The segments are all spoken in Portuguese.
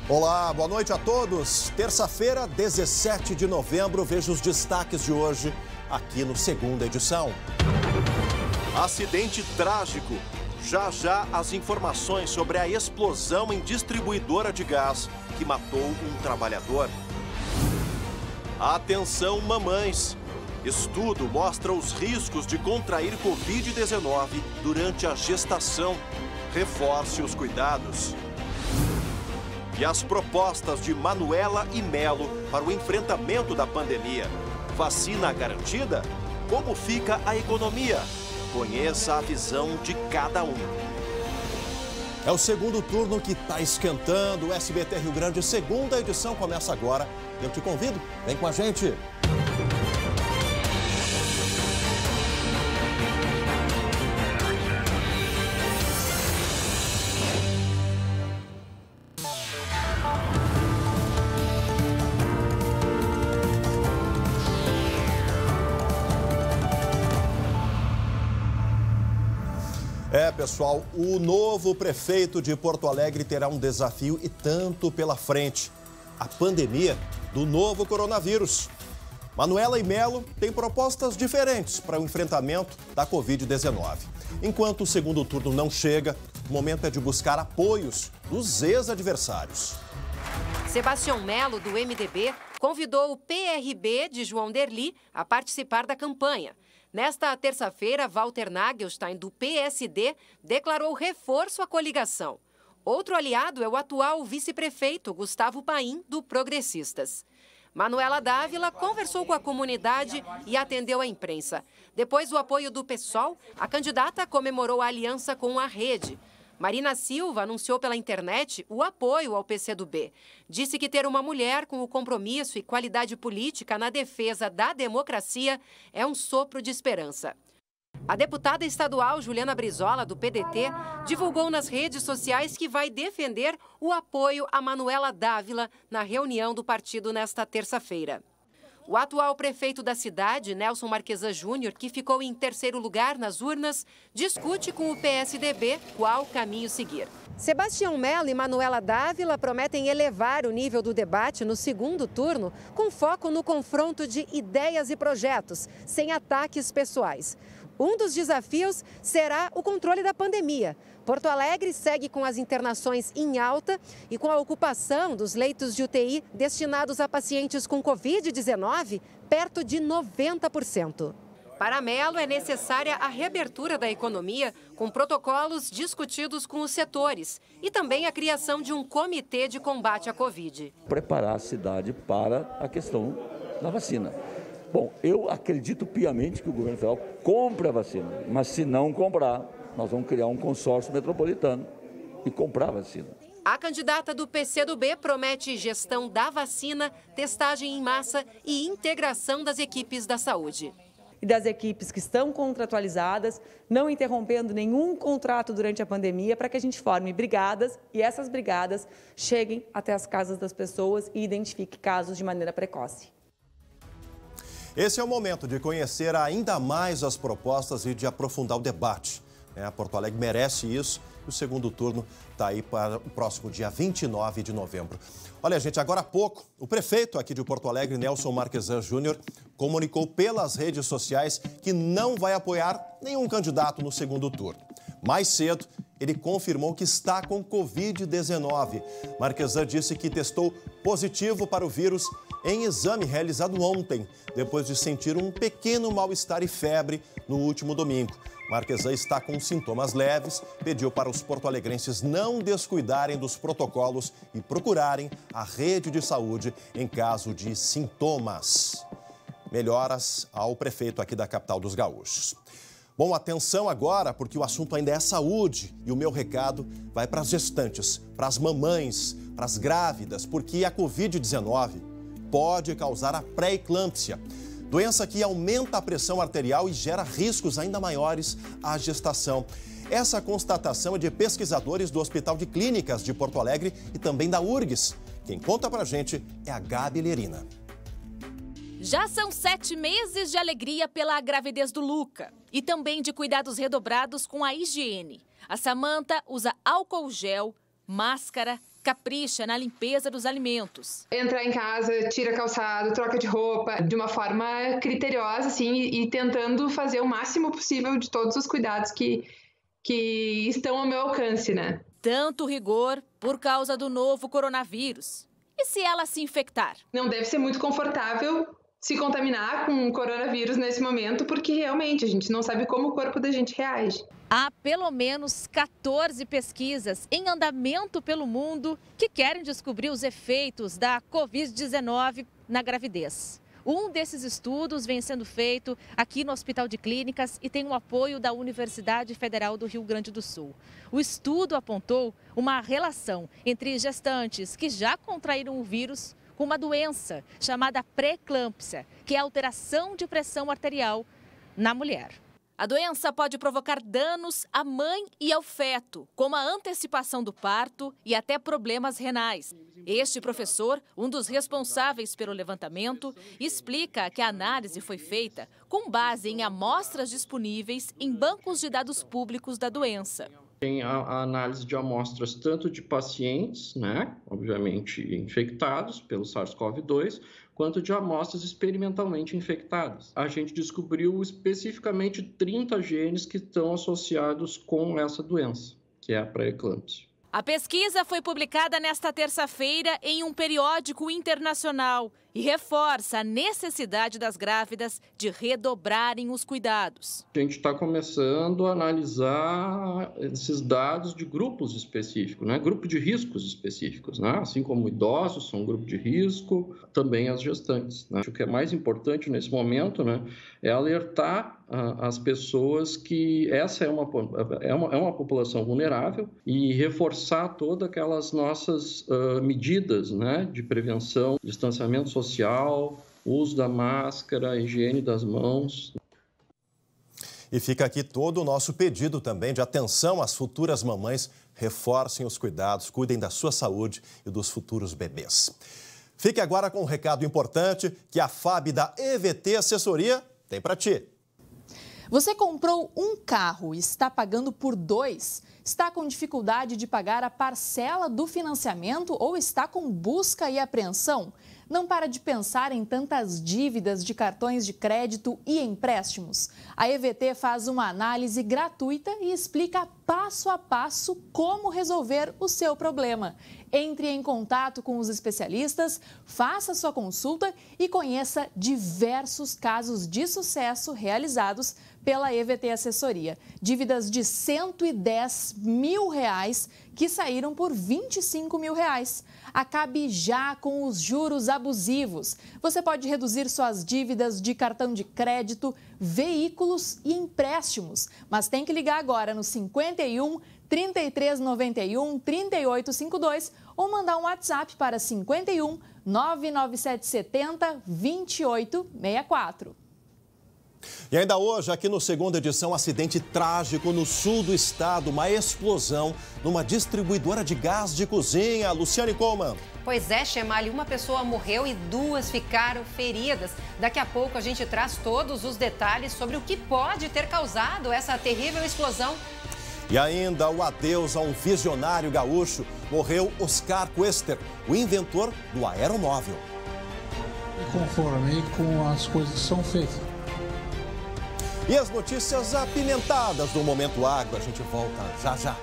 Olá, boa noite a todos. Terça-feira, 17 de novembro, veja os destaques de hoje aqui no Segunda Edição. Acidente trágico. Já já as informações sobre a explosão em distribuidora de gás que matou um trabalhador. Atenção, mamães. Estudo mostra os riscos de contrair Covid-19 durante a gestação. Reforce os cuidados. E as propostas de Manuela e Melo para o enfrentamento da pandemia. Vacina garantida? Como fica a economia? Conheça a visão de cada um. É o segundo turno que está esquentando. O SBT Rio Grande, segunda edição, começa agora. Eu te convido, vem com a gente. Pessoal, o novo prefeito de Porto Alegre terá um desafio e tanto pela frente. A pandemia do novo coronavírus. Manuela e Melo têm propostas diferentes para o enfrentamento da Covid-19. Enquanto o segundo turno não chega, o momento é de buscar apoios dos ex-adversários. Sebastião Melo, do MDB, convidou o PRB de João Derli a participar da campanha. Nesta terça-feira, Walter Nagelstein, do PSD, declarou reforço à coligação. Outro aliado é o atual vice-prefeito, Gustavo Paim, do Progressistas. Manuela Dávila conversou com a comunidade e atendeu a imprensa. Depois do apoio do PSOL, a candidata comemorou a aliança com a Rede. Marina Silva anunciou pela internet o apoio ao PCdoB. Disse que ter uma mulher com o compromisso e qualidade política na defesa da democracia é um sopro de esperança. A deputada estadual Juliana Brizola, do PDT, divulgou nas redes sociais que vai defender o apoio a Manuela Dávila na reunião do partido nesta terça-feira. O atual prefeito da cidade, Nelson Marquesan Júnior, que ficou em terceiro lugar nas urnas, discute com o PSDB qual caminho seguir. Sebastião Melo e Manuela Dávila prometem elevar o nível do debate no segundo turno, com foco no confronto de ideias e projetos, sem ataques pessoais. Um dos desafios será o controle da pandemia. Porto Alegre segue com as internações em alta e com a ocupação dos leitos de UTI destinados a pacientes com Covid-19 perto de 90%. Para Melo, é necessária a reabertura da economia com protocolos discutidos com os setores e também a criação de um comitê de combate à Covid. Preparar a cidade para a questão da vacina. Bom, eu acredito piamente que o governo federal compre a vacina, mas se não comprar, nós vamos criar um consórcio metropolitano e comprar a vacina. A candidata do PCdoB promete gestão da vacina, testagem em massa e integração das equipes da saúde. E das equipes que estão contratualizadas, não interrompendo nenhum contrato durante a pandemia, para que a gente forme brigadas e essas brigadas cheguem até as casas das pessoas e identifiquem casos de maneira precoce. Esse é o momento de conhecer ainda mais as propostas e de aprofundar o debate. A Porto Alegre merece isso. O segundo turno está aí para o próximo dia 29 de novembro. Olha, gente, agora há pouco, o prefeito aqui de Porto Alegre, Nelson Marquesan Júnior, comunicou pelas redes sociais que não vai apoiar nenhum candidato no segundo turno. Mais cedo, ele confirmou que está com Covid-19. Marquesan disse que testou positivo para o vírus em exame realizado ontem, depois de sentir um pequeno mal-estar e febre no último domingo. Marquesan está com sintomas leves, pediu para os porto-alegrenses não descuidarem dos protocolos e procurarem a rede de saúde em caso de sintomas. Melhoras ao prefeito aqui da capital dos gaúchos. Bom, atenção agora, porque o assunto ainda é saúde e o meu recado vai para as gestantes, para as mamães, para as grávidas, porque a Covid-19 pode causar a pré-eclâmpsia. Doença que aumenta a pressão arterial e gera riscos ainda maiores à gestação. Essa constatação é de pesquisadores do Hospital de Clínicas de Porto Alegre e também da URGS. Quem conta pra gente é a Gabi Lerina. Já são 7 meses de alegria pela gravidez do Luca e também de cuidados redobrados com a higiene. A Samanta usa álcool gel, máscara, capricha na limpeza dos alimentos. Entra em casa, tira calçado, troca de roupa, de uma forma criteriosa, assim, e tentando fazer o máximo possível de todos os cuidados que estão ao meu alcance, né? Tanto rigor por causa do novo coronavírus. E se ela se infectar? Não deve ser muito confortável se contaminar com o coronavírus nesse momento, porque realmente a gente não sabe como o corpo da gente reage. Há pelo menos 14 pesquisas em andamento pelo mundo que querem descobrir os efeitos da Covid-19 na gravidez. Um desses estudos vem sendo feito aqui no Hospital de Clínicas e tem o apoio da Universidade Federal do Rio Grande do Sul. O estudo apontou uma relação entre gestantes que já contraíram o vírus com uma doença chamada pré-eclâmpsia, que é a alteração de pressão arterial na mulher. A doença pode provocar danos à mãe e ao feto, como a antecipação do parto e até problemas renais. Este professor, um dos responsáveis pelo levantamento, explica que a análise foi feita com base em amostras disponíveis em bancos de dados públicos da doença. Tem a análise de amostras tanto de pacientes, né, obviamente infectados pelo SARS-CoV-2, quanto de amostras experimentalmente infectadas. A gente descobriu especificamente 30 genes que estão associados com essa doença, que é a pré-eclâmpsia. A pesquisa foi publicada nesta terça-feira em um periódico internacional e reforça a necessidade das grávidas de redobrarem os cuidados. A gente está começando a analisar esses dados de grupos específicos, né? Grupo de riscos específicos, né? Assim como idosos são um grupo de risco, também as gestantes, né? O que é mais importante nesse momento, né, é alertar as pessoas que essa é uma população vulnerável e reforçar todas aquelas nossas medidas, né, de prevenção, distanciamento social, uso da máscara, higiene das mãos. E fica aqui todo o nosso pedido também de atenção às futuras mamães. Reforcem os cuidados, cuidem da sua saúde e dos futuros bebês. Fique agora com um recado importante que a FAB da EVT Assessoria tem para ti. Você comprou um carro e está pagando por 2? Está com dificuldade de pagar a parcela do financiamento ou está com busca e apreensão? Não para de pensar em tantas dívidas de cartões de crédito e empréstimos. A EVT faz uma análise gratuita e explica passo a passo como resolver o seu problema. Entre em contato com os especialistas, faça sua consulta e conheça diversos casos de sucesso realizados pela EVT Assessoria. Dívidas de R$110 mil que saíram por R$25 mil. Acabe já com os juros abusivos. Você pode reduzir suas dívidas de cartão de crédito, veículos e empréstimos. Mas tem que ligar agora no 51 3391 3852 ou mandar um WhatsApp para 51 99770 2864. E ainda hoje, aqui no Segunda Edição, acidente trágico no sul do estado. Uma explosão numa distribuidora de gás de cozinha. Luciane Coleman. Pois é, Chemali, uma pessoa morreu e 2 ficaram feridas. Daqui a pouco a gente traz todos os detalhes sobre o que pode ter causado essa terrível explosão. E ainda o adeus a um visionário gaúcho. Morreu Oscar Quester, o inventor do aeromóvel. Me conformei com as coisas que são feitas. E as notícias apimentadas do Momento Agro. A gente volta já já.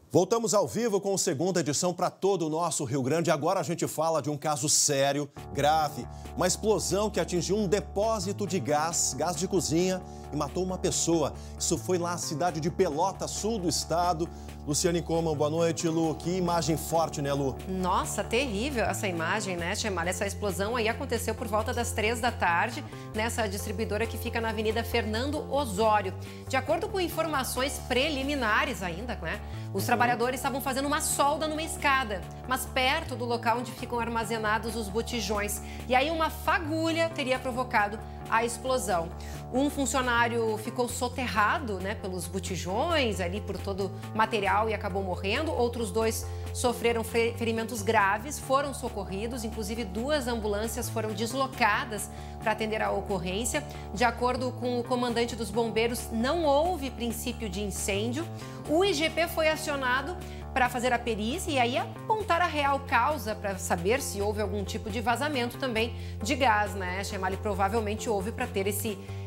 Voltamos ao vivo com a Segunda Edição para todo o nosso Rio Grande. Agora a gente fala de um caso sério, grave. Uma explosão que atingiu um depósito de gás de cozinha e matou uma pessoa. Isso foi lá na cidade de Pelotas, sul do estado. Luciane Coleman, boa noite, Lu. Que imagem forte, né, Lu? Nossa, terrível essa imagem, né, Chemali? Essa explosão aí aconteceu por volta das 3 da tarde, nessa distribuidora que fica na Avenida Fernando Osório. De acordo com informações preliminares ainda, né, os trabalhadores estavam fazendo uma solda numa escada, mas perto do local onde ficam armazenados os botijões. E aí uma fagulha teria provocado a explosão. Um funcionário ficou soterrado, né, pelos botijões, ali por todo o material e acabou morrendo. Outros 2 sofreram ferimentos graves, foram socorridos, inclusive 2 ambulâncias foram deslocadas para atender a ocorrência. De acordo com o comandante dos bombeiros, não houve princípio de incêndio. O IGP foi acionado para fazer a perícia e aí apontar a real causa para saber se houve algum tipo de vazamento também de gás, né? Chemali, provavelmente houve para ter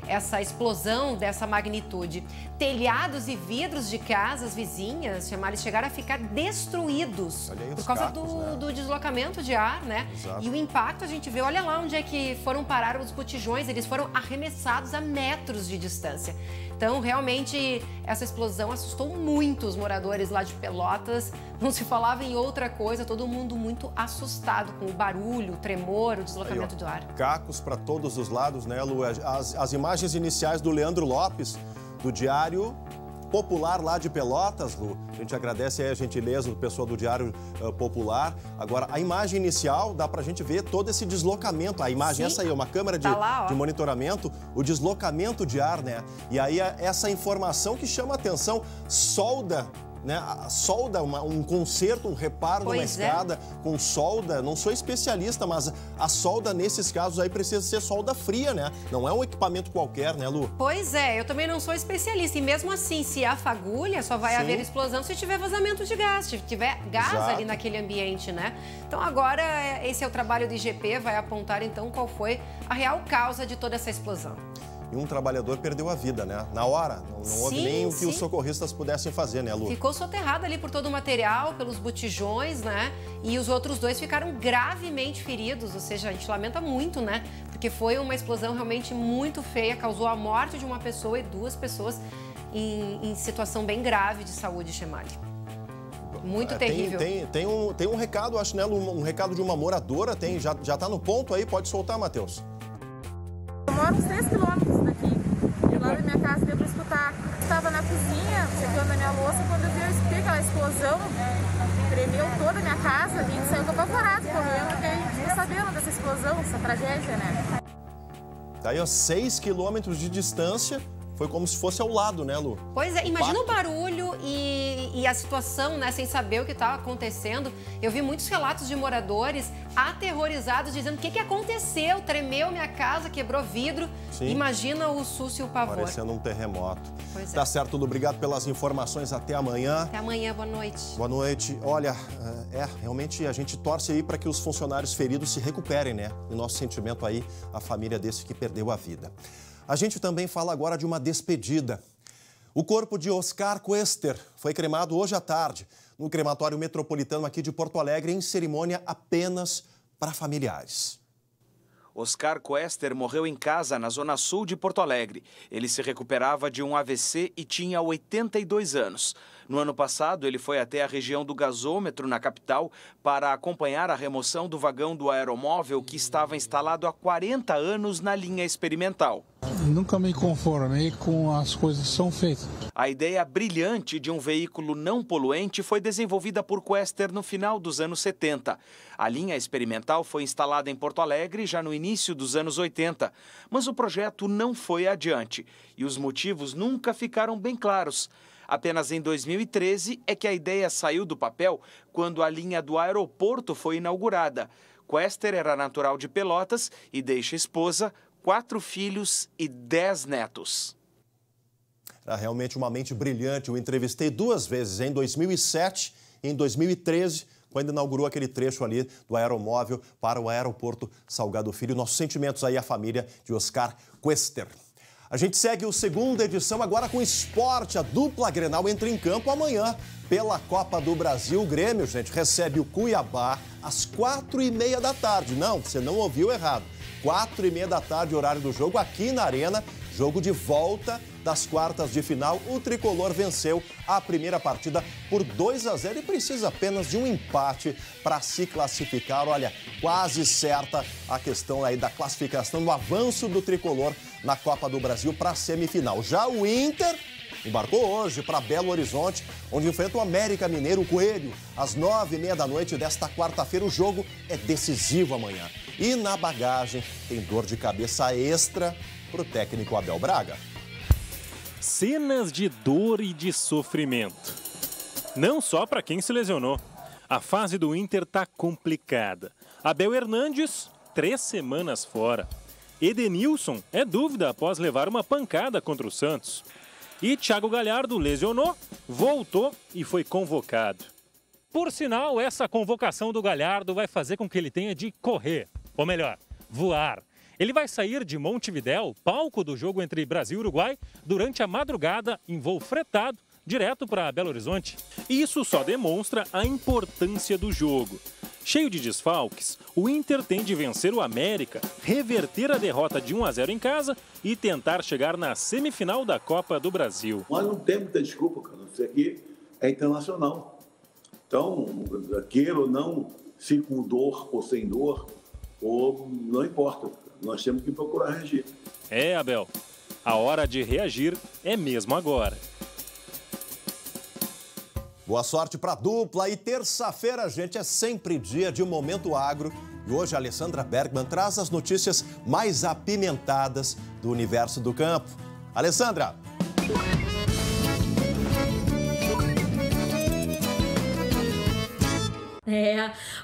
essa explosão dessa magnitude. Telhados e vidros de casas vizinhas, Chemali, chegaram a ficar destruídos por causa do deslocamento de ar, né? Exato. E o impacto a gente vê, olha lá onde é que foram parar os botijões, eles foram arremessados a metros de distância. Então, realmente, essa explosão assustou muito os moradores lá de Pelotas. Não se falava em outra coisa, todo mundo muito assustado com o barulho, o tremor, o deslocamento do ar. Cacos para todos os lados, né, Lu? As imagens iniciais do Leandro Lopes, do Diário Popular lá de Pelotas, Lu. A gente agradece aí a gentileza do pessoal do Diário Popular. Agora, a imagem inicial, dá pra gente ver todo esse deslocamento. A imagem, essa aí é uma câmera de monitoramento, o deslocamento de ar, né? E aí, essa informação que chama a atenção, solda, né? Solda, um conserto, um reparo numa escada com solda. Não sou especialista, mas a solda nesses casos aí precisa ser solda fria, né? Não é um equipamento qualquer, né, Lu? Pois é, eu também não sou especialista. E mesmo assim, se há fagulha, só vai haver explosão se tiver vazamento de gás, se tiver gás ali naquele ambiente, né? Então agora, esse é o trabalho do IGP, vai apontar então qual foi a real causa de toda essa explosão. E um trabalhador perdeu a vida, né? Na hora, não houve nem o que os socorristas pudessem fazer, né, Lu? Ficou soterrado ali por todo o material, pelos botijões, né? E os outros 2 ficaram gravemente feridos, ou seja, a gente lamenta muito, né? Porque foi uma explosão realmente muito feia, causou a morte de uma pessoa e 2 pessoas em situação bem grave de saúde, Chemali. Muito terrível. Tem um recado, acho, né, Lu? Um recado de uma moradora, já tá no ponto aí, pode soltar, Matheus. Eu moro uns 3 quilômetros daqui, e lá da minha casa deu para escutar. Estava na cozinha, secando a minha louça, quando eu escutei aquela explosão, tremeu toda a minha casa, a gente saiu apavorado, correndo, porque a gente ficou sabendo dessa explosão, dessa tragédia, né? Daí, a 6 quilômetros de distância, foi como se fosse ao lado, né, Lu? Pois é, imagina o barulho e a situação, né, sem saber o que estava acontecendo. Eu vi muitos relatos de moradores aterrorizados, dizendo o que aconteceu, tremeu minha casa, quebrou vidro. Sim. Imagina o susto e o pavor. Parecendo um terremoto. Pois tá certo, Lu, obrigado pelas informações, até amanhã. Até amanhã, boa noite. Boa noite. Olha, realmente a gente torce aí para que os funcionários feridos se recuperem, né? E nosso sentimento aí, a família desse que perdeu a vida. A gente também fala agora de uma despedida. O corpo de Oscar Quester foi cremado hoje à tarde no crematório metropolitano aqui de Porto Alegre em cerimônia apenas para familiares. Oscar Quester morreu em casa, na zona sul de Porto Alegre. Ele se recuperava de um AVC e tinha 82 anos. No ano passado, ele foi até a região do gasômetro, na capital, para acompanhar a remoção do vagão do aeromóvel que estava instalado há 40 anos na linha experimental. Nunca me conformei com as coisas que são feitas. A ideia brilhante de um veículo não poluente foi desenvolvida por Quester no final dos anos 70. A linha experimental foi instalada em Porto Alegre já no início dos anos 80, mas o projeto não foi adiante e os motivos nunca ficaram bem claros. Apenas em 2013 é que a ideia saiu do papel quando a linha do aeroporto foi inaugurada. Quester era natural de Pelotas e deixa esposa, 4 filhos e 10 netos. Era realmente uma mente brilhante. Eu entrevistei 2 vezes, em 2007 e em 2013, quando inaugurou aquele trecho ali do aeromóvel para o aeroporto Salgado Filho. Nossos sentimentos aí à família de Oscar Quester. A gente segue a segunda edição agora com esporte. A dupla Grenal entra em campo amanhã pela Copa do Brasil. O Grêmio, gente, recebe o Cuiabá às 4h30 da tarde. Não, você não ouviu errado. 4h30 da tarde, horário do jogo aqui na Arena. Jogo de volta das quartas de final. O tricolor venceu a primeira partida por 2-0 e precisa apenas de um empate para se classificar. Olha, quase certa a questão aí da classificação, do avanço do tricolor na Copa do Brasil para a semifinal. Já o Inter embarcou hoje para Belo Horizonte, onde enfrenta o América Mineiro, o Coelho, às 9h30 da noite desta quarta-feira. O jogo é decisivo amanhã. E na bagagem tem dor de cabeça extra para o técnico Abel Braga. Cenas de dor e de sofrimento. Não só para quem se lesionou. A fase do Inter está complicada. Abel Hernandes, 3 semanas fora. Edenilson é dúvida após levar uma pancada contra o Santos. E Thiago Galhardo lesionou, voltou e foi convocado. Por sinal, essa convocação do Galhardo vai fazer com que ele tenha de correr, ou melhor, voar. Ele vai sair de Montevidéu, palco do jogo entre Brasil e Uruguai, durante a madrugada em voo fretado, direto para Belo Horizonte. E isso só demonstra a importância do jogo. Cheio de desfalques, o Inter tem de vencer o América, reverter a derrota de 1-0 em casa e tentar chegar na semifinal da Copa do Brasil. Nós não temos muita desculpa, cara. Isso aqui é internacional. Então, queira ou não, se com dor ou sem dor, ou não importa. Nós temos que procurar reagir. É, Abel, a hora de reagir é mesmo agora. Boa sorte para a dupla e terça-feira, gente, é sempre dia de Momento Agro. E hoje a Alessandra Bergman traz as notícias mais apimentadas do universo do campo. Alessandra!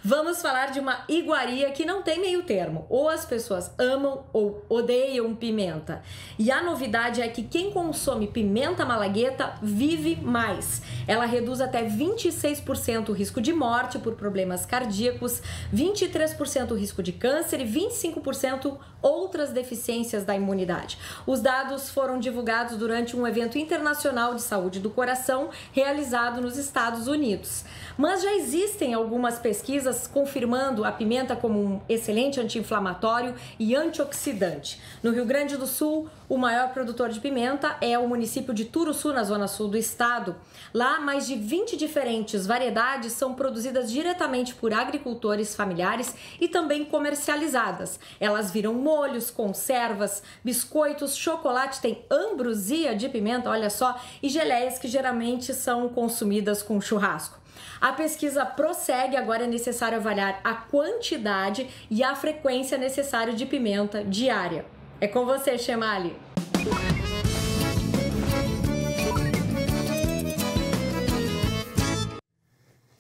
Vamos falar de uma iguaria que não tem meio termo. Ou as pessoas amam ou odeiam pimenta. E a novidade é que quem consome pimenta malagueta vive mais. Ela reduz até 26% o risco de morte por problemas cardíacos, 23% o risco de câncer e 25% outras deficiências da imunidade. Os dados foram divulgados durante um evento internacional de saúde do coração realizado nos Estados Unidos. Mas já existem algumas pesquisas confirmando a pimenta como um excelente anti-inflamatório e antioxidante. No Rio Grande do Sul, o maior produtor de pimenta é o município de Turuçu, na zona sul do estado. Lá, mais de 20 diferentes variedades são produzidas diretamente por agricultores familiares e também comercializadas. Elas viram molhos, conservas, biscoitos, chocolate, tem ambrosia de pimenta, olha só, e geleias que geralmente são consumidas com churrasco. A pesquisa prossegue, agora é necessário avaliar a quantidade e a frequência necessária de pimenta diária. É com você, Chemali.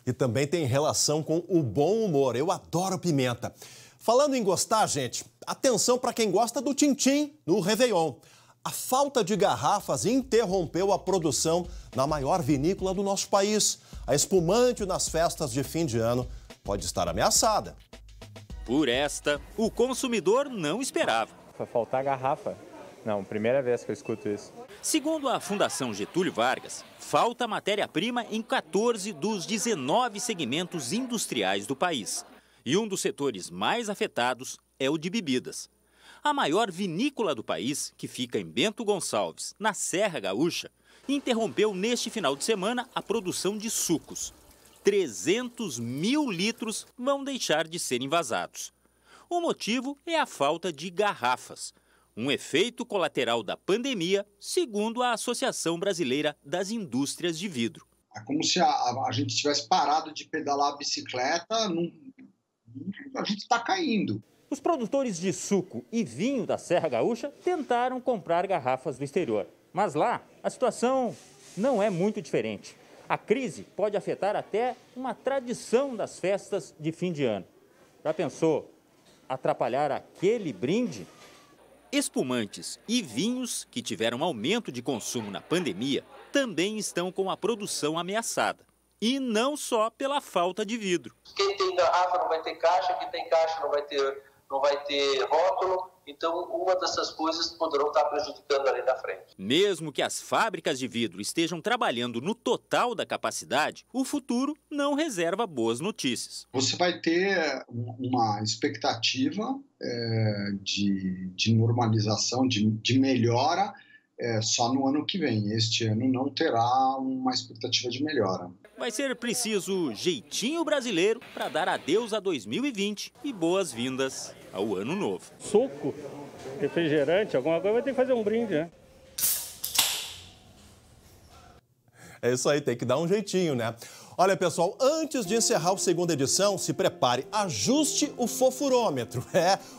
E também tem relação com o bom humor. Eu adoro pimenta. Falando em gostar, gente, atenção para quem gosta do tim-tim no Réveillon. A falta de garrafas interrompeu a produção na maior vinícola do nosso país. A espumante nas festas de fim de ano pode estar ameaçada. Por esta, o consumidor não esperava. Vai faltar garrafa. Não, primeira vez que eu escuto isso. Segundo a Fundação Getúlio Vargas, falta matéria-prima em 14 dos 19 segmentos industriais do país. E um dos setores mais afetados é o de bebidas. A maior vinícola do país, que fica em Bento Gonçalves, na Serra Gaúcha, interrompeu neste final de semana a produção de sucos. 300 mil litros vão deixar de ser envasados. O motivo é a falta de garrafas, um efeito colateral da pandemia, segundo a Associação Brasileira das Indústrias de Vidro. É como se a gente tivesse parado de pedalar a bicicleta, a gente está caindo. Os produtores de suco e vinho da Serra Gaúcha tentaram comprar garrafas do exterior. Mas lá, a situação não é muito diferente. A crise pode afetar até uma tradição das festas de fim de ano. Já pensou atrapalhar aquele brinde? Espumantes e vinhos que tiveram aumento de consumo na pandemia também estão com a produção ameaçada. E não só pela falta de vidro. Quem tem garrafa não vai ter caixa, quem tem caixa não vai ter rótulo. Então, uma dessas coisas poderão estar prejudicando ali na frente. Mesmo que as fábricas de vidro estejam trabalhando no total da capacidade, o futuro não reserva boas notícias. Você vai ter uma expectativa de normalização, de melhora só no ano que vem. Este ano não terá uma expectativa de melhora. Vai ser preciso jeitinho brasileiro para dar adeus a 2020 e boas-vindas ao ano novo. Suco, refrigerante, alguma coisa vai ter que fazer um brinde, né? É isso aí, tem que dar um jeitinho, né? Olha, pessoal, antes de encerrar a segunda edição, se prepare, ajuste o fofurômetro.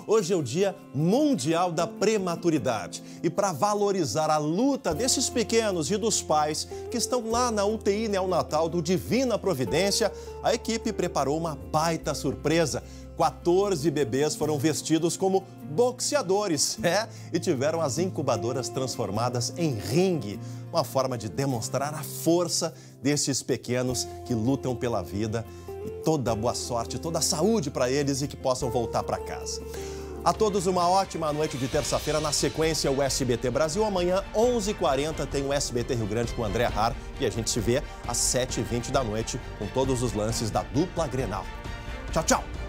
Hoje é o Dia Mundial da Prematuridade. E para valorizar a luta desses pequenos e dos pais que estão lá na UTI neonatal do Divina Providência, a equipe preparou uma baita surpresa. 14 bebês foram vestidos como boxeadores, e tiveram as incubadoras transformadas em ringue. Uma forma de demonstrar a força desses pequenos que lutam pela vida. E toda boa sorte, toda saúde para eles e que possam voltar para casa. A todos uma ótima noite de terça-feira. Na sequência, o SBT Brasil. Amanhã, 11h40, tem o SBT Rio Grande com o André Har. E a gente se vê às 7h20 da noite com todos os lances da dupla Grenal. Tchau, tchau!